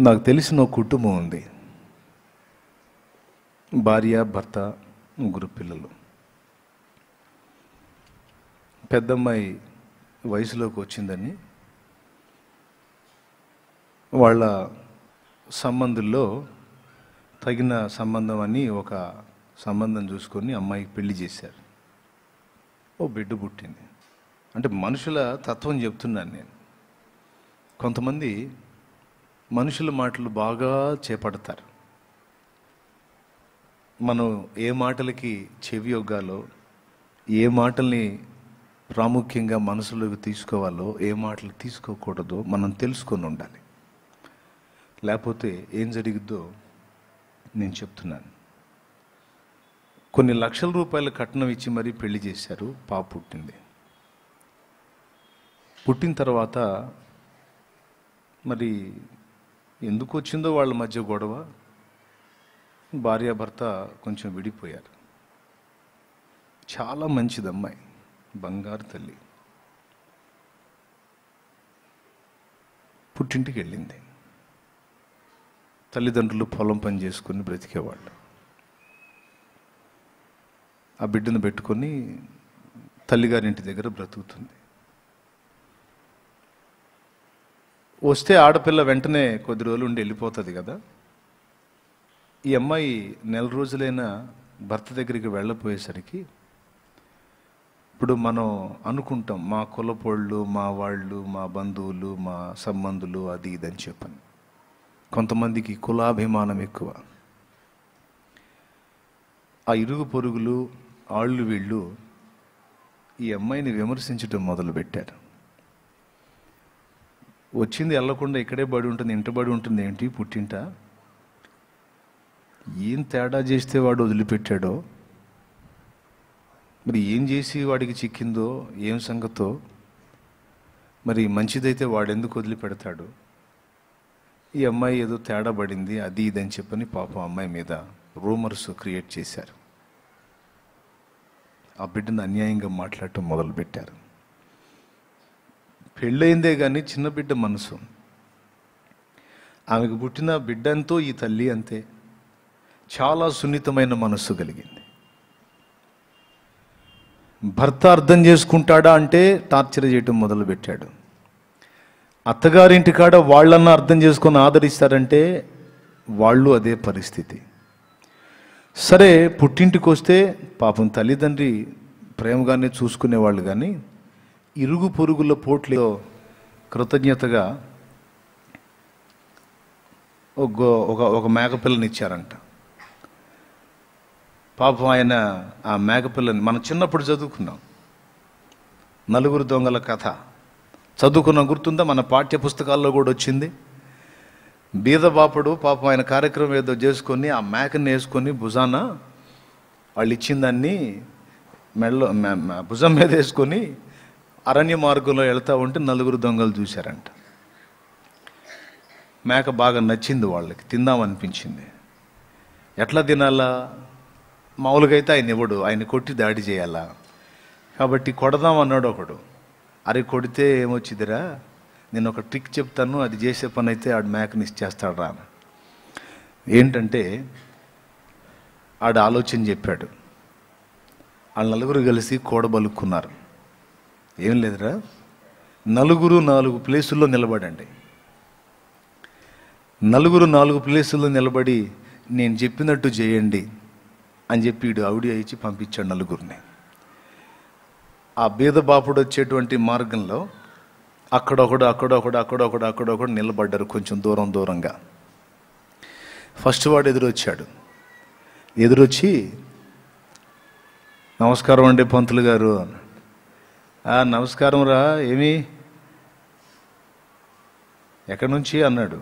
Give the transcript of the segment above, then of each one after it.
నాకు తెలిసిన ఒక కుటుంబం ఉంది. భార్య, భర్త, ముగ్గురు పిల్లలు. పెద్దమ్మాయి వయసులోకి వచ్చిందని వాళ్ళ సంబంధుల్లో తగిన సంబంధం అని ఒక సంబంధం చూసుకొని అమ్మాయికి పెళ్లి చేశారు. ఓ బిడ్డ పుట్టింది. అంటే మనుషుల తత్వం చెప్తున్నాను నేను. కొంతమంది మనుషుల మాటలు బాగా చేపడతారు. మనం ఏ మాటలకి చెవి యొగ్గాలో, ఏ మాటల్ని ప్రాముఖ్యంగా మనసులోకి తీసుకోవాలో, ఏ మాటలు తీసుకోకూడదో మనం తెలుసుకొని ఉండాలి. లేకపోతే ఏం జరిగిద్దో నేను చెప్తున్నాను. కొన్ని లక్షల రూపాయల కట్నం ఇచ్చి మరీ పెళ్లి చేశారు. పాప పుట్టింది. పుట్టిన తర్వాత మరి ఎందుకు వచ్చిందో వాళ్ళ మధ్య గొడవ. భార్యాభర్త కొంచెం విడిపోయారు. చాలా మంచిది అమ్మాయి, బంగారు తల్లి. పుట్టింటికి వెళ్ళింది. తల్లిదండ్రులు పొలం పని చేసుకుని బ్రతికేవాళ్ళు. ఆ బిడ్డను పెట్టుకొని తల్లిగారింటి దగ్గర బ్రతుకుతుంది. వస్తే ఆడపిల్ల వెంటనే కొద్ది రోజులు ఉండి వెళ్ళిపోతుంది కదా. ఈ అమ్మాయి నెల రోజులైనా భర్త దగ్గరికి వెళ్ళపోయేసరికి, ఇప్పుడు మనం అనుకుంటాం మా కులపోళ్ళు, మా వాళ్ళు, మా బంధువులు, మా సంబంధులు, అది ఇదని చెప్పని. కొంతమందికి కులాభిమానం ఎక్కువ. ఆ ఇరుగు పొరుగులు, ఆళ్ళు వీళ్ళు ఈ అమ్మాయిని విమర్శించడం మొదలుపెట్టారు. వచ్చింది వెళ్ళకుండా ఇక్కడే బడి ఉంటుంది, ఇంట బడి ఉంటుంది ఏంటి, పుట్టింట ఏం తేడా చేస్తే వాడు వదిలిపెట్టాడో, మరి ఏం చేసి వాడికి చిక్కిందో, ఏం సంగతో, మరి మంచిదైతే వాడెందుకు వదిలిపెడతాడు, ఈ అమ్మాయి ఏదో తేడా పడింది, అది ఇదని చెప్పని పాపం అమ్మాయి మీద రూమర్స్ క్రియేట్ చేశారు. ఆ బిడ్డను అన్యాయంగా మాట్లాడటం మొదలుపెట్టారు. పెళ్ళయిందే కానీ చిన్న బిడ్డ మనసు. ఆమెకు పుట్టిన బిడ్డ ఎంతో ఈ తల్లి అంతే. చాలా సున్నితమైన మనస్సు కలిగింది. భర్త అర్థం చేసుకుంటాడా అంటే టార్చర్ చేయటం మొదలుపెట్టాడు. అత్తగారింటి కాడ వాళ్ళన్నా అర్థం చేసుకొని ఆదరిస్తారంటే వాళ్ళు అదే పరిస్థితి. సరే, పుట్టింటికి వస్తే పాపం తల్లిదండ్రి ప్రేమగానే చూసుకునేవాళ్ళు, కానీ ఇరుగు పొరుగుల పోట్లో కృతజ్ఞతగా ఒక మేకపిల్లని ఇచ్చారంట. పాపం ఆయన ఆ మేకపిల్లని మనం చిన్నప్పుడు చదువుకున్నాం. నలుగురు దొంగల కథ చదువుకున్న గుర్తుందా? మన పాఠ్య పుస్తకాల్లో కూడా వచ్చింది. బీదబాపుడు పాపం ఆయన కార్యక్రమం ఏదో చేసుకొని ఆ మేకని వేసుకొని భుజాన వాళ్ళు ఇచ్చిన దాన్ని మెడలో భుజం మీద వేసుకొని అరణ్య మార్గంలో వెళ్తూ ఉంటే నలుగురు దొంగలు చూశారంట. మేక బాగా నచ్చింది వాళ్ళకి, తిందామనిపించింది. ఎట్లా తినాలా? మామూలుగా అయితే ఆయన ఇవ్వడు, ఆయన కొట్టి దాడి చేయాలా, కాబట్టి కొడదాం అన్నాడు ఒకడు. అరే కొడితే ఏమొచ్చిదిరా, నేను ఒక ట్రిక్ చెప్తాను, అది చేసే పని అయితే ఆడు మేకని ఇచ్చేస్తాడు రా. ఏంటంటే ఆడు ఆలోచన చెప్పాడు. వాళ్ళు నలుగురు కలిసి కూడబలుక్కున్నారు. ఏం లేదురా, నలుగురు 4 ప్లేసుల్లో నిలబడండి. నలుగురు 4 ప్లేసుల్లో నిలబడి నేను చెప్పినట్టు చేయండి అని చెప్పి వీడు ఆవిడ ఇచ్చి పంపించాడు నలుగురిని. ఆ బీదబాపుడు వచ్చేటువంటి మార్గంలో అక్కడొకడు నిలబడ్డారు కొంచెం దూరంగా. ఫస్ట్ వాడు ఎదురొచ్చి నమస్కారం అండి పంతులు గారు అన్నాడు. నమస్కారం రా, ఏమి ఎక్కడి నుంచి అన్నాడు.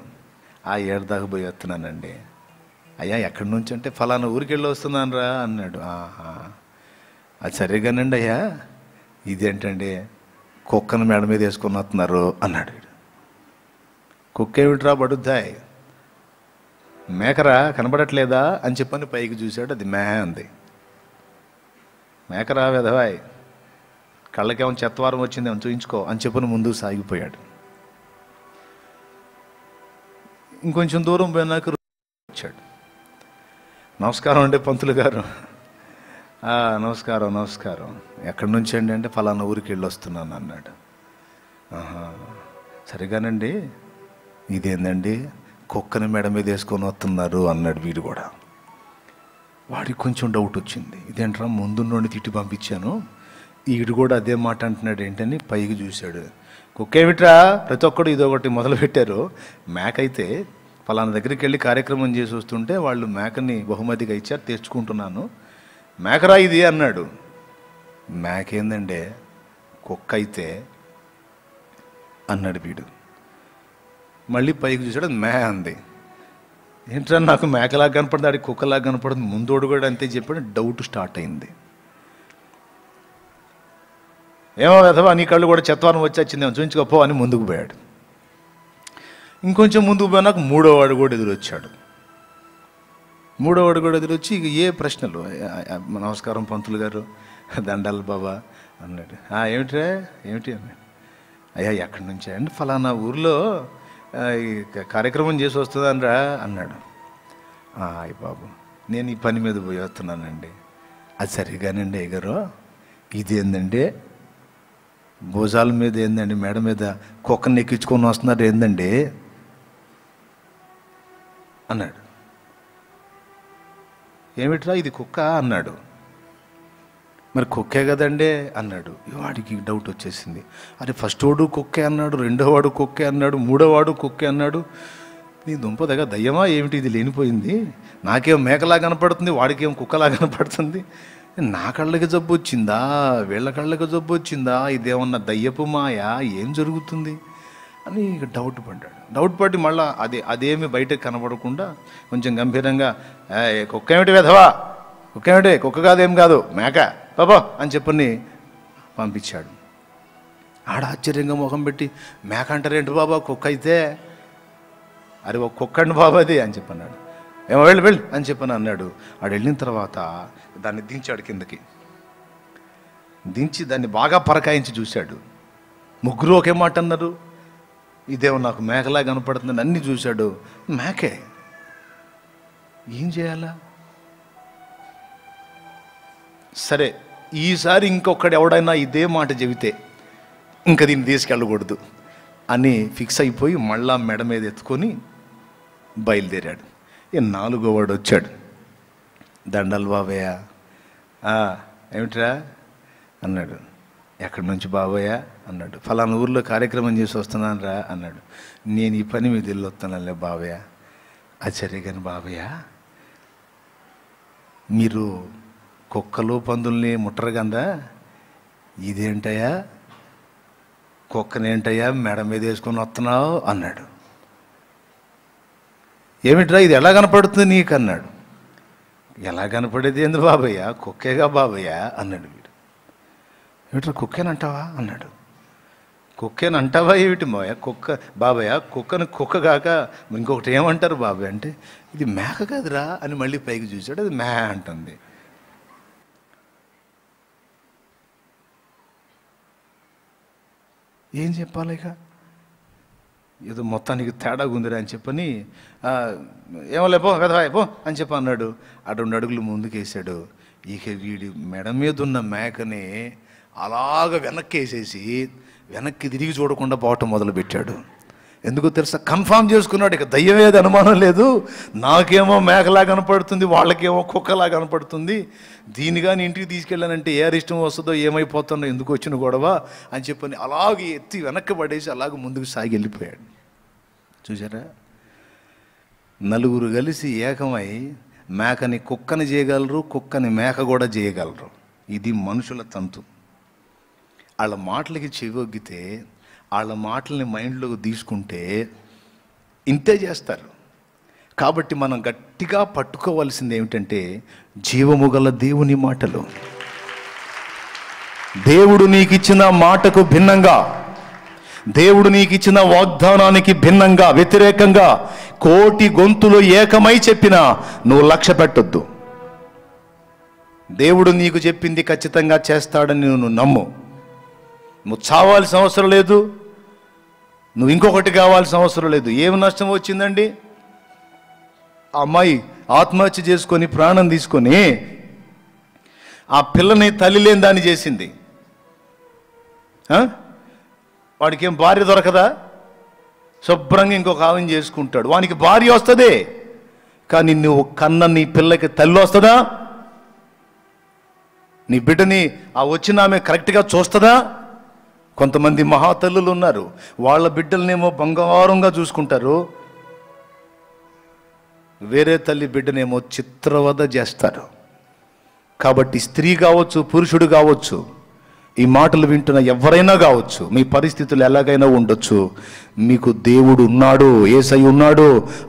ఏడు దాకా పోయి వస్తున్నానండి. అయ్యా ఎక్కడి నుంచి అంటే ఫలానా ఊరికి వెళ్ళి వస్తున్నాను రా అన్నాడు. అది సరిగానండి అయ్యా, ఇదేంటండి కుక్కను మేడ మీద వేసుకొని వస్తున్నారు అన్నాడు. కుక్క ఏమిట్రా పడుద్దాయ్, మేకరా కనబడట్లేదా అని చెప్పని పైకి చూశాడు. అది అంది. మేకరా వెధవాయ్, కళ్ళకేమో చెత్తవారం వచ్చిందేమో చూయించుకో అని చెప్పని ముందుకు సాగిపోయాడు. ఇంకొంచెం దూరం పోయినాక వచ్చాడు. నమస్కారం అండి పంతులు గారు. నమస్కారం నమస్కారం. ఎక్కడి నుంచి అండి అంటే ఫలానా ఊరికి వెళ్ళి వస్తున్నాను అన్నాడు. సరిగానండి, ఇదేందండి కుక్కని మెడ మీద వేసుకొని వస్తున్నారు అన్నాడు వీడు కూడా. వాడికి కొంచెం డౌట్ వచ్చింది, ఇదేంట్రా ముందున్నోడిని తిట్టి పంపించాను, ఈడు కూడా అదే మాట అంటున్నాడు ఏంటని పైకి చూశాడు. కుక్క ఏమిట్రా, ప్రతి ఒక్కడు ఇదొకటి మొదలు పెట్టారు. మేక అయితే ఫలానా దగ్గరికి వెళ్ళి కార్యక్రమం చేసి వస్తుంటే వాళ్ళు మేకని బహుమతిగా ఇచ్చారు, తెచ్చుకుంటున్నాను. మేకరా ఇది అన్నాడు. మేక ఏందంటే కుక్క అయితే అన్నాడు వీడు. మళ్ళీ పైకి చూసాడు, మే అంది. ఏంట్రా నాకు మేకలాగా కనపడుతుంది, ఆడికి కుక్కలాగా కనపడుతుంది, ముందోడు కూడా అంతే చెప్పాడు. డౌట్ స్టార్ట్ అయింది. ఏమో వెధవా నీ కళ్ళు కూడా చెత్తవారం వచ్చేసిందేమో చూపించుకోపో అని ముందుకు పోయాడు. ఇంకొంచెం ముందుకు పోయినాక మూడోవాడు కూడా ఎదురొచ్చాడు. మూడోవాడు కూడా ఎదురొచ్చి ఇక ఏ ప్రశ్నలు, నమస్కారం పంతులు గారు, దండాలు బాబా అన్నాడు. ఏమిట్రా ఏమిటి అన్నాడు. అయ్యా ఎక్కడి నుంచి అండి, ఫలానా ఊర్లో ఈ కార్యక్రమం చేసి వస్తుందనరా అన్నాడు. అయ్య బాబు నేను ఈ పని మీద పోయి వస్తున్నానండి. అది సరిగానండి అయ్యగారు, ఇదేందండి భుజాల మీద ఏందండి మేడ మీద కుక్కని ఎక్కించుకొని వస్తున్నారు ఏందండి అన్నాడు. ఏమిట్రా ఇది కుక్క అన్నాడు. మరి కుక్కే కదండి అన్నాడు. వాడికి డౌట్ వచ్చేసింది. అరే ఫస్ట్ వాడు కుక్కే అన్నాడు, రెండో వాడు కుక్కే అన్నాడు, మూడో వాడు కుక్కే అన్నాడు. నీ దుంపదగా దయ్యమా ఏమిటి ఇది లేనిపోయింది, నాకేం మేకలా కనపడుతుంది, వాడికేం కుక్కలా కనపడుతుంది, నా కళ్ళకి జబ్బు వచ్చిందా వీళ్ళ కళ్ళకి జబ్బు వచ్చిందా, ఇదేమన్నా దయ్యపు మాయా, ఏం జరుగుతుంది అని ఇక డౌట్ పడ్డాడు. డౌట్ పడి మళ్ళీ అదేమి బయటకు కనపడకుండా కొంచెం గంభీరంగా, కుక్క ఏమిటి వెధవా, కుక్క ఏమిటి, కుక్క కాదేం కాదు మేక బాబా అని చెప్పని పంపించాడు. ఆడ ఆశ్చర్యంగా ముఖం పెట్టి, మేక అంటారేంటి బాబా, కుక్క అయితే, అరే ఒక కుక్కండి బాబా అది అని చెప్పన్నాడు. ఏమో వెళ్ళు అని చెప్పని అన్నాడు. ఆడు వెళ్ళిన తర్వాత దాన్ని దించాడు, కిందకి దించి దాన్ని బాగా పరకాయించి చూశాడు. ముగ్గురు ఒకే మాట అన్నారు, ఇదేమో నాకు మేకలా కనపడుతుందని అన్ని చూశాడు. మేకే, ఏం చేయాలా, సరే ఈసారి ఇంకొకటి ఎవడైనా ఇదే మాట చెబితే ఇంకా దీన్ని తీసుకెళ్ళకూడదు అని ఫిక్స్ అయిపోయి మళ్ళా మెడ మీద ఎత్తుకొని బయలుదేరాడు. నాలుగో వాడు వచ్చాడు. దండలు బాబయ్య, ఏమిట్రా అన్నాడు. ఎక్కడి నుంచి బాబయ్య అన్నాడు. ఫలానా ఊర్లో కార్యక్రమం చేసి వస్తున్నాను రా అన్నాడు. నేను ఈ పని మీద వెళ్ళి వస్తానులే బాబయ్య. ఆశ్చర్య కానీ బాబయ్య మీరు కుక్కలు పందుల్ని ముట్టరుగందా, ఇదేంటయ్యా కుక్కనేంటయ్యా మెడ మీద వేసుకొని వస్తున్నావు అన్నాడు. ఏమిట్రా ఇది ఎలా కనపడుతుంది నీకు అన్నాడు. ఎలా కనపడేది ఏంది బాబయ్య, కుక్కేగా బాబయ్య అన్నాడు వీడు. ఏమిట్రా కుక్కేనంటావా అన్నాడు. కుక్కేనంటావా ఏమిటి మావయ్య, కుక్క బాబయ్య, కుక్కను కుక్క కాక ఇంకొకటి ఏమంటారు బాబాయ్ అంటే, ఇది మేక కదరా అని మళ్ళీ పైకి చూశాడు. అది మే అంటుంది. ఏం చెప్పాలి ఇక, ఏదో మొత్తానికి తేడా ఉందిరా అని చెప్పని, ఏమో లేపో కదవాయ్ పో అని చెప్పి అన్నాడు. ఆ 2 అడుగులు ముందుకేసాడు. ఇక వీడి మెడ మీద ఉన్న మేకని అలాగ వెనక్కి తిరిగి చూడకుండా పోవటం మొదలుపెట్టాడు. ఎందుకో తెలుసా, కన్ఫామ్ చేసుకున్నాడు, ఇక దయ్యమేది అనుమానం లేదు, నాకేమో మేకలా కనపడుతుంది, వాళ్ళకేమో కుక్కలా కనపడుతుంది, దీని కానీ ఇంటికి తీసుకెళ్ళానంటే ఏ అరిష్టం వస్తుందో ఏమైపోతుందో, ఎందుకు వచ్చిన గొడవ అని చెప్పని అలాగే ఎత్తి వెనక్కి పడేసి అలాగే ముందుకు సాగి వెళ్ళిపోయాడు. చూసారా, నలుగురు కలిసి ఏకమై మేకని కుక్కని చేయగలరు, కుక్కని మేక కూడా చేయగలరు. ఇది మనుషుల తంతు. వాళ్ళ మాటలకి చెవొగ్గితే, వాళ్ళ మాటల్ని మైండ్లోకి తీసుకుంటే ఇంతే చేస్తారు. కాబట్టి మనం గట్టిగా పట్టుకోవాల్సింది ఏమిటంటే జీవము గల దేవుని మాటలు. దేవుడు నీకు ఇచ్చిన మాటకు భిన్నంగా, దేవుడు నీకు ఇచ్చిన వాగ్దానానికి భిన్నంగా, వ్యతిరేకంగా 1,000,000 గొంతులు ఏకమై చెప్పినా నువ్వు లక్ష్య పెట్టొద్దు. దేవుడు నీకు చెప్పింది ఖచ్చితంగా చేస్తాడని నువ్వు నమ్ము. నువ్వు చావాల్సిన అవసరం లేదు, నువ్వు ఇంకొకటి కావాల్సిన అవసరం లేదు. ఏమి నష్టం వచ్చిందండి, అమ్మాయి ఆత్మహత్య చేసుకొని ప్రాణం తీసుకొని ఆ పిల్లని తల్లి లేని దాన్ని చేసింది. వాడికి ఏం భార్య దొరకదా? శుభ్రంగా ఇంకొక ఆవిని చేసుకుంటాడు. వానికి భార్య వస్తుంది, కానీ నువ్వు కన్న నీ పిల్లకి తల్లి వస్తుందా? నీ బిడ్డని ఆ వచ్చిన ఆమె కరెక్ట్గా చూస్తుందా? కొంతమంది మహాతల్లులు ఉన్నారు, వాళ్ళ బిడ్డలనేమో బంగారంగా చూసుకుంటారు, వేరే తల్లి బిడ్డనేమో చిత్రవద చేస్తారు. కాబట్టి స్త్రీ కావచ్చు, పురుషుడు కావచ్చు, ఈ మాటలు వింటున్న ఎవరైనా కావచ్చు, మీ పరిస్థితులు ఎలాగైనా ఉండొచ్చు, మీకు దేవుడు ఉన్నాడు, యేసయ్య ఉన్నాడు.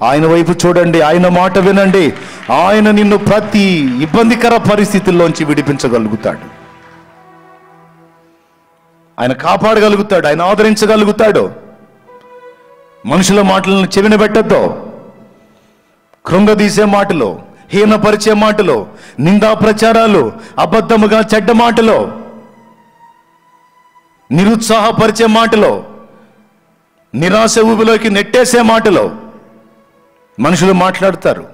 ఆయన వైపు చూడండి, ఆయన మాట వినండి. ఆయన నిన్ను ప్రతి ఇబ్బందికర పరిస్థితుల్లోంచి విడిపించగలుగుతాడు, ఆయన కాపాడగలుగుతాడు, ఆయన ఆదరించగలుగుతాడు. మనుషుల మాటలను చెవిన పెట్టద్దు. కృంగదీసే మాటలు, హీనపరిచే మాటలు, నిందా ప్రచారాలు, అబద్ధముగా చెడ్డ మాటలు, నిరుత్సాహపరిచే మాటలు, నిరాశ ఊబిలోకి నెట్టేసే మాటలు మనుషులు మాట్లాడతారు.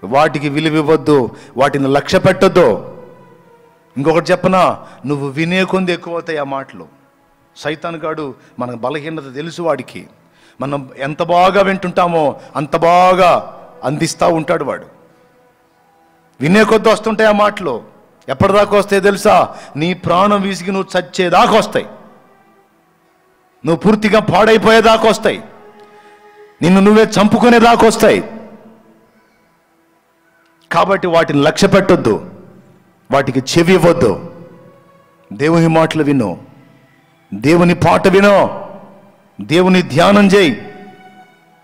వాటికి విలువివ్వద్దు, వాటిని లక్ష్య పెట్టొద్దు. ఇంకొకటి చెప్పనా, నువ్వు వినే కొంది ఎక్కువ అవుతాయి ఆ మాటలు. సైతాన్ గాడు మన బలహీనత తెలుసు వాడికి. మనం ఎంత బాగా వింటుంటామో అంత బాగా అందిస్తూ ఉంటాడు వాడు. వినే కొద్ది వస్తుంటాయి ఆ మాటలు. ఎప్పటిదాకా వస్తాయి తెలుసా? నీ ప్రాణం విసిగి నువ్వు చచ్చేదాకా వస్తాయి, నువ్వు పూర్తిగా పాడైపోయేదాకా వస్తాయి, నిన్ను నువ్వే చంపుకునేదాకా వస్తాయి. కాబట్టి వాటిని లక్ష్య పెట్టొద్దు, వాటికి చెవి ఇవ్వద్దు. దేవుని మాటలు విను, దేవుని పాట విను, దేవుని ధ్యానం చేయి,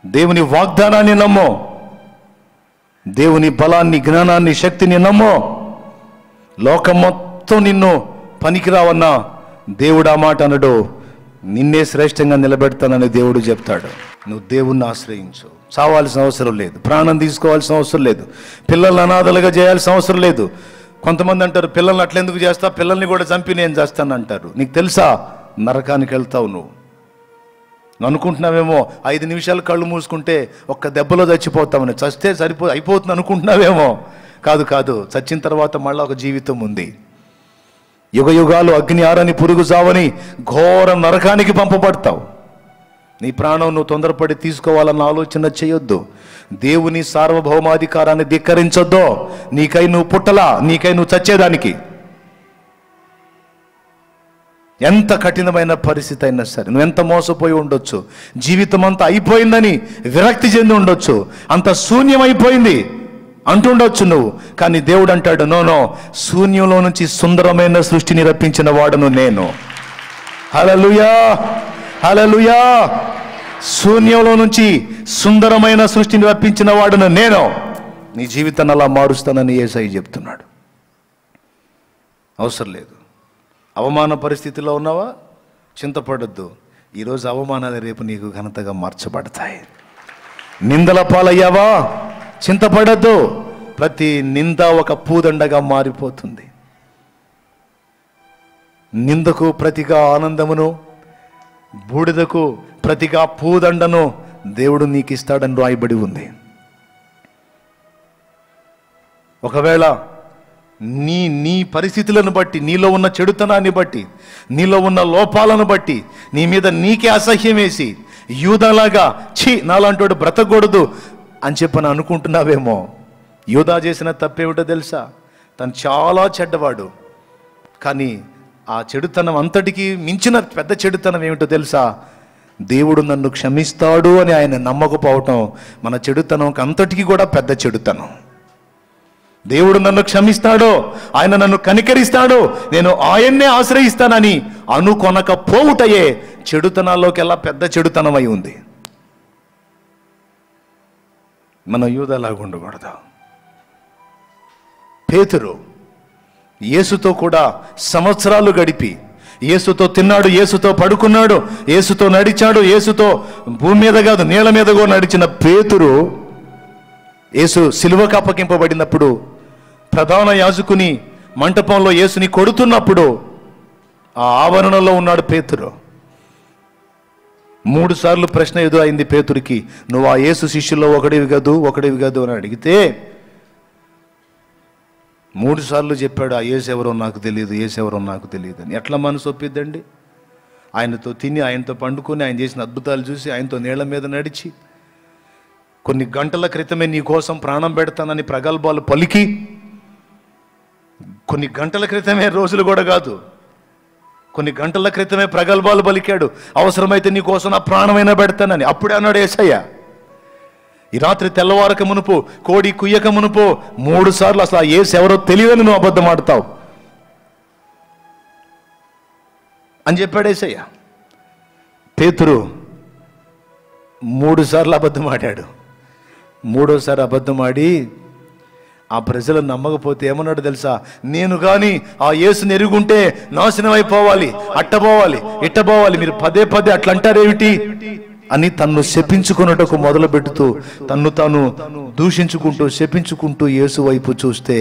దేవుని వాగ్దానాన్ని నమ్ము, దేవుని బలాన్ని, జ్ఞానాన్ని, శక్తిని నమ్ము. లోకం మొత్తం నిన్ను పనికిరావన్నా దేవుడు ఆ మాట అనడు, నిన్నే శ్రేష్టంగా నిలబెడతానని దేవుడు చెప్తాడు. నువ్వు దేవుణ్ణి ఆశ్రయించు. చావాల్సిన అవసరం లేదు, ప్రాణం తీసుకోవాల్సిన అవసరం లేదు, పిల్లల్ని అనాథలుగా చేయాల్సిన అవసరం లేదు. కొంతమంది అంటారు, పిల్లల్ని అట్లెందుకు చేస్తా, పిల్లల్ని కూడా చంపి నేను చేస్తాను అంటారు. నీకు తెలుసా, నరకానికి వెళ్తావు నువ్వు. అనుకుంటున్నావేమో 5 నిమిషాలు కళ్ళు మూసుకుంటే ఒక్క దెబ్బలో చచ్చిపోతామని, చస్తే అయిపోతుంది అనుకుంటున్నావేమో. కాదు కాదు, చచ్చిన తర్వాత మళ్ళీ ఒక జీవితం ఉంది. యుగ యుగాలు అగ్ని ఆరని పురుగు చావని ఘోర నరకానికి పంపబడతావు. నీ ప్రాణం నువ్వు తొందరపడి తీసుకోవాలన్న ఆలోచన చేయొద్దు. దేవుని సార్వభౌమాధికారాన్ని ధిక్కరించొద్దు. నీకై నువ్వు పుట్టలా, నీకై నువ్వు చచ్చేదానికి. ఎంత కఠినమైన పరిస్థితి అయినా సరే, నువ్వు ఎంత మోసపోయి ఉండొచ్చు, జీవితం అంతా అయిపోయిందని విరక్తి చెంది ఉండొచ్చు, అంత శూన్యమైపోయింది అంటుండొచ్చు నువ్వు. కానీ దేవుడు అంటాడు, నో, శూన్యంలో నుంచి సుందరమైన సృష్టిని రప్పించిన వాడును నేను. హల్లెలూయా, హల్లెలూయా. శూన్యంలో నుంచి సుందరమైన సృష్టిని రప్పించిన వాడును నేను. నీ జీవితాన్ని అలా మారుస్తానని యేసయ్య చెప్తున్నాడు. అవసరం లేదు. అవమాన పరిస్థితిలో ఉన్నావా, చింతపడద్దు. ఈరోజు అవమానాలు రేపు నీకు ఘనతగా మార్చబడతాయి. నిందల పాలయ్యావా, చింతపడద్దు. ప్రతి నింద ఒక పూదండగా మారిపోతుంది. నిందకు ప్రతిగా ఆనందమును, బూడిదకు ప్రతిగా పూదండను దేవుడు నీకు ఇస్తాడని రాయబడి ఉంది. ఒకవేళ నీ పరిస్థితులను బట్టి, నీలో ఉన్న చెడుతనాన్ని బట్టి, నీలో ఉన్న లోపాలను బట్టి నీ మీద నీకే అసహ్యం వేసి యూదాలాగా నాలాంటోడు బ్రతకూడదు అని చెప్పని అనుకుంటున్నావేమో. యూదా చేసిన తప్పేమిటో తెలుసా? తను చాలా చెడ్డవాడు, కానీ ఆ చెడుతనం అంతటికి మించిన పెద్ద చెడుతనం ఏమిటో తెలుసా? దేవుడు నన్ను క్షమిస్తాడు అని ఆయన నమ్మకపోవటం మన చెడుతనం అంతటికి కూడా పెద్ద చెడుతనం. దేవుడు నన్ను క్షమిస్తాడు, ఆయన నన్ను కనికరిస్తాడు, నేను ఆయన్నే ఆశ్రయిస్తానని అనుకొనకపోవుటయే చెడుతనాల్లోకి ఎలా పెద్ద చెడుతనం అయి ఉంది. మన యూదాలాగా ఉండకూడదు. పేతురు యేసుతో కూడా సంవత్సరాలు గడిపి, యేసుతో తిన్నాడు, యేసుతో పడుకున్నాడు, యేసుతో నడిచాడు, యేసుతో భూమి మీద కాదు నేల మీద కూడా నడిచిన పేతురు యేసు సిలువకు అప్పగింపబడినప్పుడు ప్రధాన యాజకుని మంటపంలో యేసుని కొడుతున్నప్పుడు ఆ ఆవరణలో ఉన్నాడు పేతురు. 3 సార్లు ప్రశ్న ఎదురైంది పేతురికి, నువ్వు ఆ యేసు శిష్యుల్లో ఒకడివి కాదు అని అడిగితే 3 సార్లు చెప్పాడు, ఆ యేసు ఎవరో నాకు తెలియదు అని. ఎట్లా మనసు ఒప్పిద్దండి? ఆయనతో తిని, ఆయనతో పండుకొని, ఆయన చేసిన అద్భుతాలు చూసి, ఆయనతో నీళ్ల మీద నడిచి, కొన్ని గంటల క్రితమే నీ కోసం ప్రాణం పెడతానని ప్రగల్భాలు పలికి, కొన్ని గంటల క్రితమే, రోజులు కూడా కాదు, కొన్ని గంటల క్రితమే ప్రగల్భాలు పలికాడు, అవసరమైతే నీ కోసం నా ప్రాణమైనా పెడతానని. అప్పుడే అన్నాడు యేసయ్య. ఈ రాత్రి తెల్లవారక మునుపు, కోడి కుయ్యక మునుపు 3 సార్లు అసలు ఆ యేసు ఎవరో తెలియదని నువ్వు అబద్ధం ఆడతావు అని చెప్పాడు యేసయ్య. పేతురు 3 సార్లు అబద్ధం ఆడాడు. 3వసారి అబద్ధం ఆడి ఆ ప్రజలు నమ్మకపోతే ఏమన్నాడు తెలుసా? నేను కానీ ఆ యేసుని ఎరుగుంటే నాశనం అయిపోవాలి, అట్టపోవాలి, ఇట్టపోవాలి, మీరు పదే అట్లా అంటారేమిటి అని తన్ను శపించుకున్నటకు మొదలు పెడుతూ, తన్ను తాను దూషించుకుంటూ శపించుకుంటూ యేసు వైపు చూస్తే,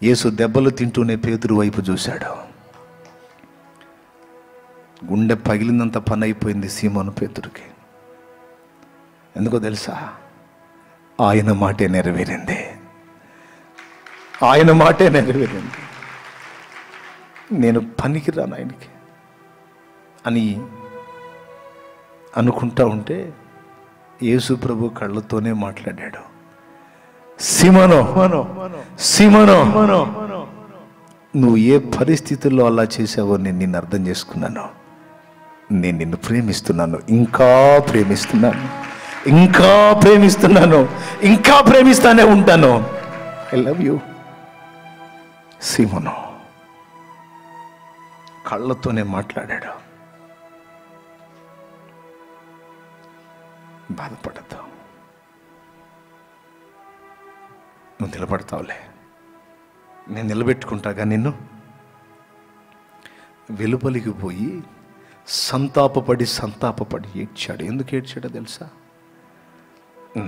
యేసు దెబ్బలు తింటూనే పేతురు వైపు చూశాడు. గుండె పగిలినంత పని అయిపోయింది సీమోను పేతురుకి. ఎందుకో తెలుసా? ఆయన మాటే నెరవేరింది. నేను పనికిరాను ఆయనకి అని అనుకుంటా ఉంటే యేసు ప్రభు కళ్ళతోనే మాట్లాడాడు. సీమోను, నువ్వు ఏ పరిస్థితుల్లో అలా చేసావో నేను నిన్ను అర్థం చేసుకున్నాను. నేను నిన్ను ప్రేమిస్తున్నాను, ఇంకా ప్రేమిస్తానే ఉంటాను. ఐ లవ్ యూ సీమోను. కళ్ళతోనే మాట్లాడాడు. బాధపడతావు, నువ్వు నిలబడతావులే, నేను నిలబెట్టుకుంటాగా నిన్ను. వెలుపలికి పోయి సంతాపపడి ఏడ్చాడు. ఎందుకు ఏడ్చాడో తెలుసా?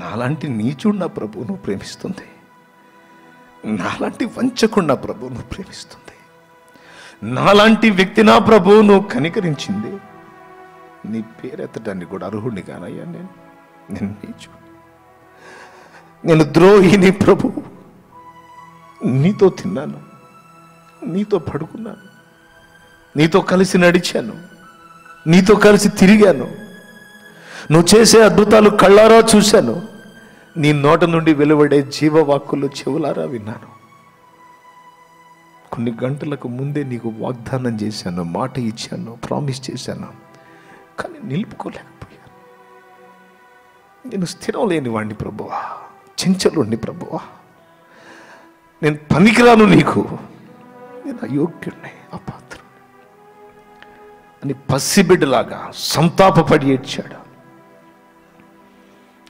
నాలాంటి నీచుడు నా ప్రభు నువ్వు ప్రేమిస్తుంది, నాలాంటి వంచకుడు నా ప్రభు నువ్వు ప్రేమిస్తుంది, నాలాంటి వ్యక్తి నా ప్రభు నువ్వు కనికరించింది. నీ పేరెత్తడానికి కూడా అర్హుడిని కానయ్యా నేను నీచు, నేను ద్రోహిని ప్రభు. నీతో తిన్నాను, నీతో పడుకున్నాను, నీతో కలిసి నడిచాను, నీతో కలిసి తిరిగాను, నువ్వు చేసే అద్భుతాలు కళ్ళారా చూశాను, నీ నోట నుండి వెలువడే జీవవాక్కులు చెవులారా విన్నాను. కొన్ని గంటలకు ముందే నీకు వాగ్దానం చేశాను, మాట ఇచ్చాను, ప్రామిస్ చేశాను, కానీ నిలుపుకోలేకపోయాను. నేను స్థిరం లేని వాడిని ప్రభువా, చెంచలుండి ప్రభువా, నేను పనికిరాను నీకు, నేను అయోగ్యుడిని, అపాత్రుడిని అని పసిబిడ్డలాగా సంతాపపడి ఏడ్చాడు.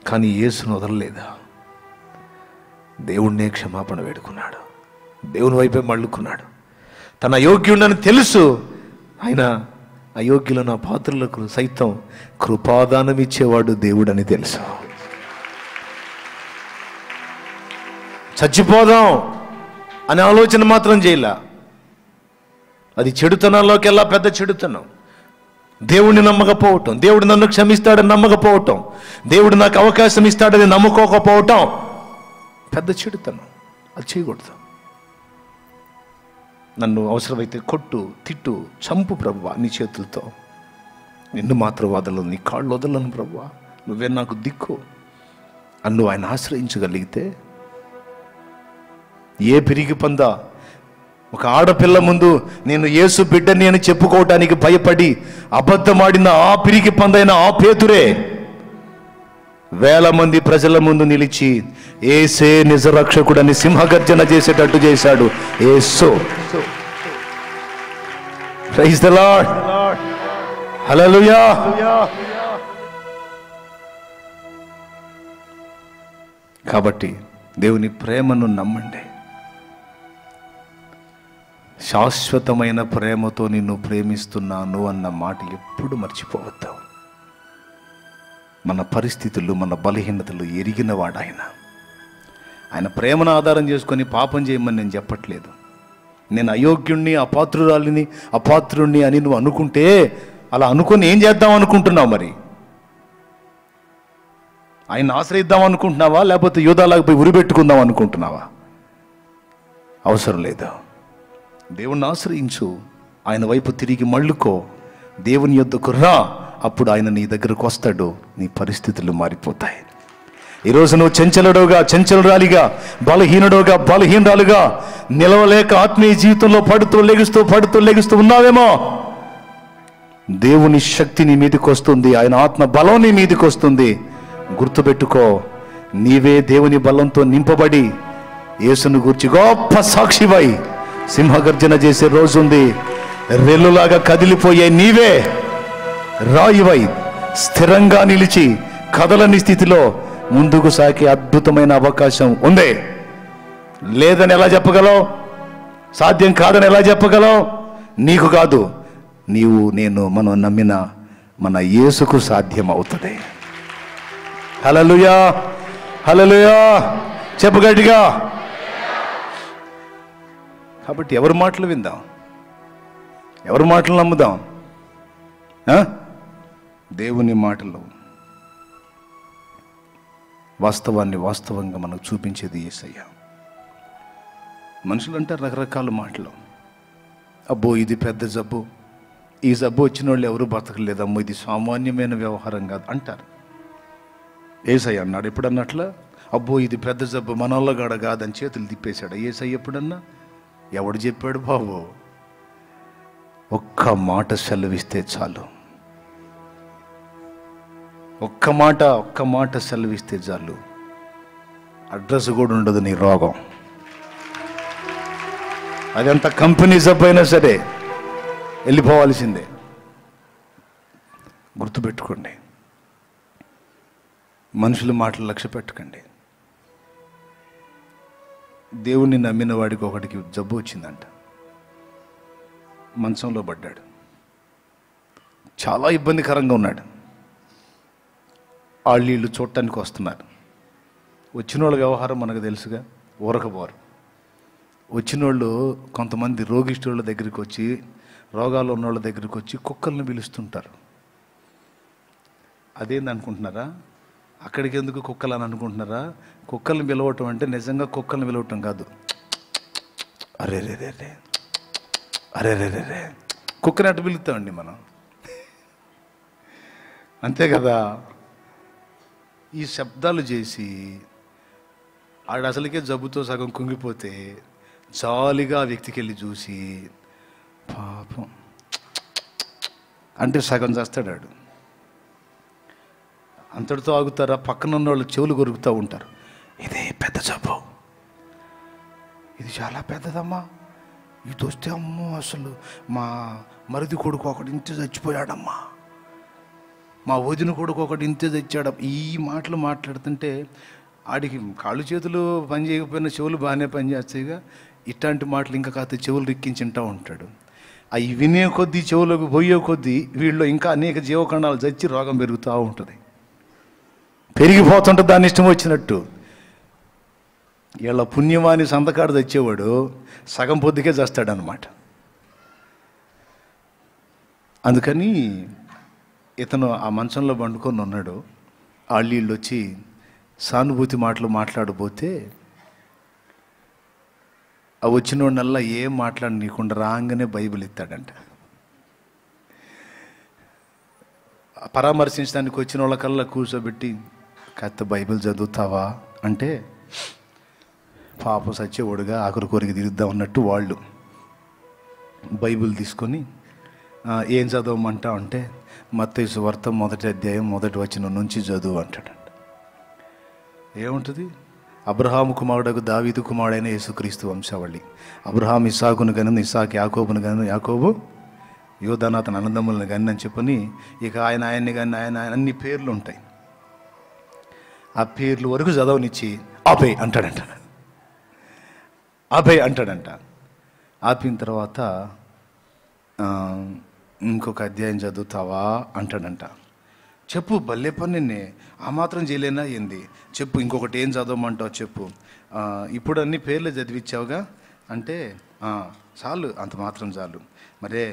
కానీ యేసును వదలలేదా? దేవుణ్ణే క్షమాపణ వేడుకున్నాడు, దేవుని వైపే మళ్ళుకున్నాడు. తన అయోగ్యుడని తెలుసు, ఆయన అయోగ్యులను అపాత్రులకు సైతం కృపాదానం ఇచ్చేవాడు దేవుడని తెలుసు. చచ్చిపోదాం అనే ఆలోచన మాత్రం చేయలే. అది చెడుతనంలోకెల్లా పెద్ద చెడుతనం. దేవుడిని నమ్మకపోవటం, దేవుడు నన్ను క్షమిస్తాడని నమ్మకపోవటం, దేవుడు నాకు అవకాశం ఇస్తాడని నమ్ముకోకపోవటం పెద్ద చెడుతనం. అది చేయకూడదు. నన్ను అవసరమైతే కొట్టు, తిట్టు, చంపు ప్రభువా నీ చేతులతో, నిన్ను మాత్రం వదలను, నీ కాళ్ళు వదలను ప్రభువా, నువ్వే నాకు దిక్కు అని నువ్వు ఆయన ఆశ్రయించగలిగితే, ఏ పిరికి పందా ఒక ఆడపిల్ల ముందు నేను యేసు బిడ్డని అని చెప్పుకోవటానికి భయపడి అబద్ధమాడిన ఆ పిరికి పందైన ఆ పేతురే వేల మంది ప్రజల ముందు నిలిచి యేసే నిజ రక్షకుడని సింహగర్జన చేసేటట్టు చేశాడు. యేసు. ప్రైజ్ ది లార్డ్, హల్లెలూయా. కాబట్టి దేవుని ప్రేమను నమ్మండి. శాశ్వతమైన ప్రేమతో నిన్ను ప్రేమిస్తున్నాను అన్న మాట ఎప్పుడు మర్చిపోవద్దు. మన పరిస్థితులు, మన బలహీనతలు ఎరిగినవాడు ఆయన ప్రేమను ఆధారం చేసుకొని పాపం చేయమని నేను చెప్పట్లేదు. నేను అయోగ్యుణ్ణి, అపాత్రురాలిని, అపాత్రుణ్ణి అని నువ్వు అనుకుంటే అలా అనుకొని ఏం చేద్దాం అనుకుంటున్నావు? మరి ఆయన ఆశ్రయిద్దాం అనుకుంటున్నావా, లేకపోతే యూదాలాగా పోయి ఉరిపెట్టుకుందాం అనుకుంటున్నావా? అవసరం లేదు. దేవుణ్ణి ఆశ్రయించు, ఆయన వైపు తిరిగి మళ్ళుకో, దేవుని యొద్దకు రా. అప్పుడు ఆయన నీ దగ్గరకు వస్తాడు, నీ పరిస్థితులు మారిపోతాయి. ఈరోజు నువ్వు చంచలురాలిగా, బలహీనుడుగా, బలహీనరాలుగా నిలవలేక ఆత్మీయ జీవితంలో పడుతూ లెగుస్తూ ఉన్నావేమో. దేవుని శక్తి నీ మీదకి వస్తుంది, ఆయన ఆత్మ బలం నీ మీదకి వస్తుంది. గుర్తుపెట్టుకో, నీవే దేవుని బలంతో నింపబడి యేసును గూర్చి గొప్ప సాక్షివై సింహగర్జన చేసే రోజుంది. రెల్లులాగా కదిలిపోయే నీవే రాయివై స్థిరంగా నిలిచి కదలని స్థితిలో ముందుకు సాగే అద్భుతమైన అవకాశం ఉంది. లేదని ఎలా చెప్పగలవు? సాధ్యం కాదని ఎలా చెప్పగలవు? నీకు కాదు, నేను మనం నమ్మిన మన యేసుకు సాధ్యం అవుతుంది. హల్లెలూయా, హల్లెలూయా, చెప్పు గట్టిగా. కాబట్టి ఎవరి మాటలు విందాం? ఎవరి మాటలు నమ్ముదాం? దేవుని మాటలు. వాస్తవాన్ని వాస్తవంగా మనకు చూపించేది యేసయ్య. మనుషులు అంటారు రకరకాల మాటలు. అబ్బో ఇది పెద్ద జబ్బు, ఈ జబ్బు వచ్చిన వాళ్ళు ఎవరు బతకలేదమ్మో, ఇది సామాన్యమైన వ్యవహారం కాదు అంటారు. యేసయ్య అన్నాడు ఎప్పుడన్నట్ల? అబ్బో ఇది పెద్ద జబ్బు, మనోళ్ళగాడ కాదని చేతులు తిప్పేశాడు యేసయ్య ఎప్పుడన్నా? ఎవడు చెప్పాడు బాబు? ఒక్క మాట సెలవిస్తే చాలు, ఒక్క మాట సెలవిస్తే చాలు. అడ్రస్ కూడా ఉండదు నీ రోగం. అదంతా కంపెనీ జబ్బు అయినా సరే వెళ్ళిపోవాల్సిందే. గుర్తుపెట్టుకోండి, మనుషుల మాటలు లక్ష్య పెట్టకండి. దేవుణ్ణి నమ్మిన వాడికి ఒకడికి జబ్బు వచ్చిందంట, మంచంలో పడ్డాడు, చాలా ఇబ్బందికరంగా ఉన్నాడు. వీళ్ళు చూడటానికి వస్తున్నారు. వచ్చిన వాళ్ళ వ్యవహారం మనకు తెలుసుగా, ఊరకపోరు. వచ్చిన వాళ్ళు కొంతమంది రోగిష్ఠుల దగ్గరికి వచ్చి, రోగాలు ఉన్న వాళ్ళ దగ్గరికి వచ్చి కుక్కల్ని పిలుస్తుంటారు. అదేంది అనుకుంటున్నారా? అక్కడికి ఎందుకు కుక్కలు అని అనుకుంటున్నారా? కుక్కల్ని పిలవటం అంటే నిజంగా కుక్కల్ని పిలవటం కాదు. అరే రే రే రే, అరే రే రే రే, కుక్కని అట్టు పిలుస్తామండి మనం, అంతే కదా. ఈ శబ్దాలు చేసి ఆడు అసలుకే జబ్బుతో సగం కుంగిపోతే జాలిగా ఆ వ్యక్తికి వెళ్ళి చూసి పాపం అంటే సగం చేస్తాడు. అంతటితో ఆగుతారా? పక్కన ఉన్న వాళ్ళు చెవులు కొరుకుతూ ఉంటారు. ఇదే పెద్ద జబ్బు, ఇది చాలా పెద్దదమ్మా, ఇది వస్తే అమ్మో అసలు మా మరిది కొడుకు ఒకటి ఇంతే చచ్చిపోయాడమ్మా, మా వదిన కొడుకు ఒకటి ఇంతే తెచ్చాడు. ఈ మాటలు మాట్లాడుతుంటే ఆడికి కాళ్ళు చేతులు పని చేయకపోయినా చెవులు బాగానే పనిచేస్తాయిగా. ఇట్లాంటి మాటలు ఇంకా కాస్త చెవులు రిక్కించుంటూ ఉంటాడు. అవి వినే కొద్దీ, చెవులకు పోయే కొద్దీ వీళ్ళు ఇంకా అనేక జీవకణాలు చచ్చి రోగం పెరుగుతూ ఉంటుంది, పెరిగిపోతుంటుంది దాని ఇష్టం వచ్చినట్టు. వీళ్ళ పుణ్యమాని సంతకాడు తెచ్చేవాడు సగం పొద్దుకే చేస్తాడనమాట. అందుకని ఇతను ఆ మంచంలో పండుకొని ఉన్నాడు. వీళ్ళు వచ్చి సానుభూతి మాటలు మాట్లాడబోతే ఆ వచ్చిన వాడినల్లా ఏం మాట్లాడనీయకుండా రాగానే బైబిల్ ఇస్తాడంట. పరామర్శించడానికి వచ్చిన వాళ్ళకల్లా కూర్చోబెట్టి కాస్త బైబిల్ చదువుతావా అంటే పాప సచ్చేవాడుగా ఆఖరి కోరిక తీరుద్దాం అన్నట్టు వాళ్ళు బైబిల్ తీసుకొని ఏం చదవమంటా అంటే మత్తయి సువార్త 1వ అధ్యాయం 1వ వచనం నుంచి చదువు అంటాడంట. ఏముంటుంది? అబ్రహాము కుమారుడకు దావీదు కుమారుడైన యేసుక్రీస్తు వంశావళి. అబ్రహాం ఇస్సాకును గను, ఇస్సాకు యాకోబును గను, యాకోబు యోధాను అతని అన్నదమ్ములను గని అని చెప్పని ఇక ఆయన్ని కానీ ఆయన అన్ని పేర్లు ఉంటాయి. ఆ పేర్లు వరకు చదవనిచ్చి ఆపే అంటాడంట. ఆపిన తర్వాత ఇంకొక అధ్యాయం చదువుతావా అంటాడంట. చెప్పు, భలే పని, నిన్నే ఆ మాత్రం చేయలేనా ఏంది? చెప్పు, ఇంకొకటి ఏం చదవమంటావు చెప్పు. ఇప్పుడు అన్ని పేర్లు చదివించావుగా అంటే చాలు, అంత మాత్రం చాలు. మరే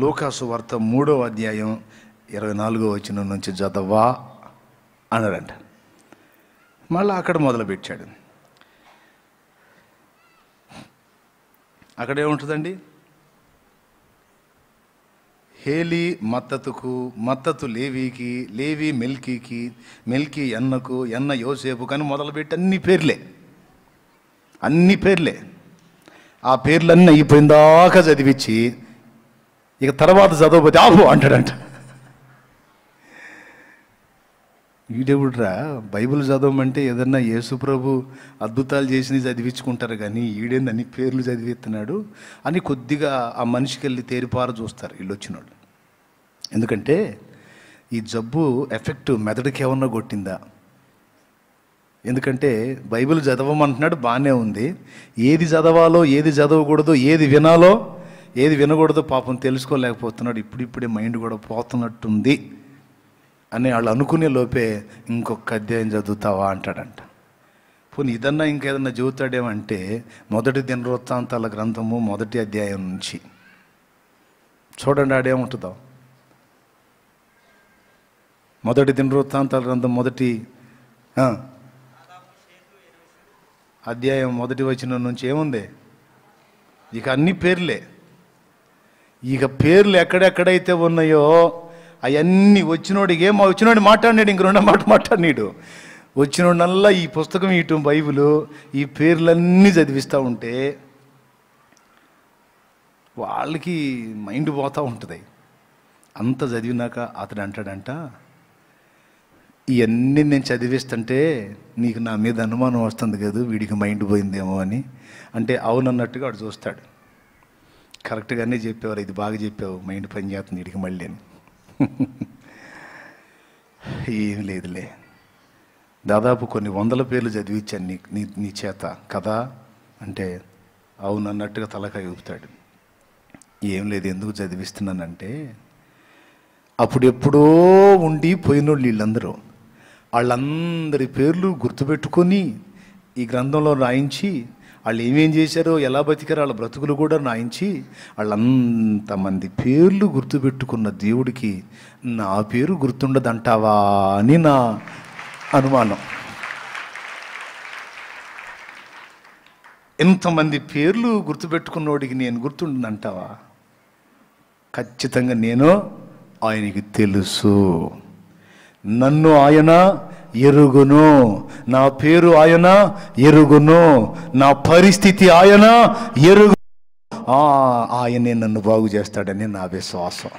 లూకాసు వార్త 3వ అధ్యాయం 24వ వచనం నుంచి చదవా అన్నాడంట. మళ్ళీ అక్కడ మొదలుపెట్టాడు. అక్కడేముంటుందండి? హేలి మత్తతుకు, మత్తతు లేవీకి, లేవి మెల్కీకి, మెల్కీ ఎన్నకు, ఎన్న యోసేపు కానీ మొదలుపెట్టి అన్ని పేర్లే. ఆ పేర్లన్నీ అయిపోయిందాకా చదివించి ఇక తర్వాత చదవబోతే ఆపు అంటాడంట. ఈడెవుడ్రా బైబిల్ చదవమంటే ఏదన్నా యేసుప్రభు అద్భుతాలు చేసి చదివించుకుంటారు, కానీ ఈడేంది అన్ని పేర్లు చదివిస్తున్నాడు అని కొద్దిగా ఆ మనిషికి వెళ్ళి తేరిపార చూస్తారు వీళ్ళు వచ్చినోళ్ళు. ఎందుకంటే ఈ జబ్బు ఎఫెక్ట్ మెదడుకి ఏమన్నా కొట్టిందా? ఎందుకంటే బైబిల్ చదవమంటున్నాడు, బాగానే ఉంది. ఏది చదవాలో, ఏది చదవకూడదో, ఏది వినాలో, ఏది వినకూడదో పాపం తెలుసుకోలేకపోతున్నాడు. ఇప్పుడిప్పుడే మైండ్ కూడా పోతున్నట్టుంది అని వాళ్ళు అనుకునే లోపే ఇంకొక అధ్యాయం చదువుతావా అంటాడంట. పోనీ ఇదన్నా ఇంకేదన్నా చదువుతాడేమంటే మొదటి దినవృత్తాంతాల గ్రంథము 1వ అధ్యాయం నుంచి చూడండి, ఆడేముంటుందో. మొదటి దినవృత్తాంతాల గ్రంథం 1వ అధ్యాయం 1వ వచనం నుంచి ఏముంది? ఇక అన్ని పేర్లే. ఇక పేర్లు ఎక్కడెక్కడైతే ఉన్నాయో అవన్నీ వచ్చినోడికి వచ్చినోడి మాట్లాడినాడు, ఇంక రెండో మాట మాట్లాడినాడు. వచ్చినోడల్లా ఈ పుస్తకం ఇటు బైబిల్ ఈ పేర్లన్నీ చదివిస్తూ ఉంటే వాళ్ళకి మైండ్ పోతూ ఉంటుంది. అంత చదివినాక అతడు అంటాడంట, ఇవన్నీ నేను చదివిస్తుంటే నీకు నా మీద అనుమానం వస్తుంది కదా, వీడికి మైండ్ పోయిందేమో అని. అంటే అవునన్నట్టుగా వాడు చూస్తాడు. కరెక్ట్గానే చెప్పేవారు, ఇది బాగా చెప్పావు, మైండ్ పని చేస్తుంది వీడికి మళ్ళీ అని. ఏం లేదులే, దాదాపు కొన్ని 100 పేర్లు చదివించాను నీ చేత కదా అంటే అవునన్నట్టుగా తలకాయ ఊపుతాడు. ఏం లేదు, ఎందుకు చదివిస్తున్నానంటే అప్పుడెప్పుడో ఉండి పోయినోళ్ళు వీళ్ళందరూ, వాళ్ళందరి పేర్లు గుర్తుపెట్టుకొని ఈ గ్రంథంలో రాయించి వాళ్ళు ఏమేం చేశారో, ఎలా బతికారో వాళ్ళ బ్రతుకులు కూడా రాయించి వాళ్ళంతమంది పేర్లు గుర్తుపెట్టుకున్న దేవుడికి నా పేరు గుర్తుండదంటావా అని నా అనుమానం. ఎంతమంది పేర్లు గుర్తుపెట్టుకున్నోడికి నేను గుర్తుండదంటావా? ఖచ్చితంగా నేను ఆయనకి తెలుసు, నన్ను ఆయన ఎరుగును, నా పేరు ఆయన ఎరుగును, నా పరిస్థితి ఆయన ఎరుగు, ఆయనే నన్ను బాగు చేస్తాడని నా విశ్వాసం.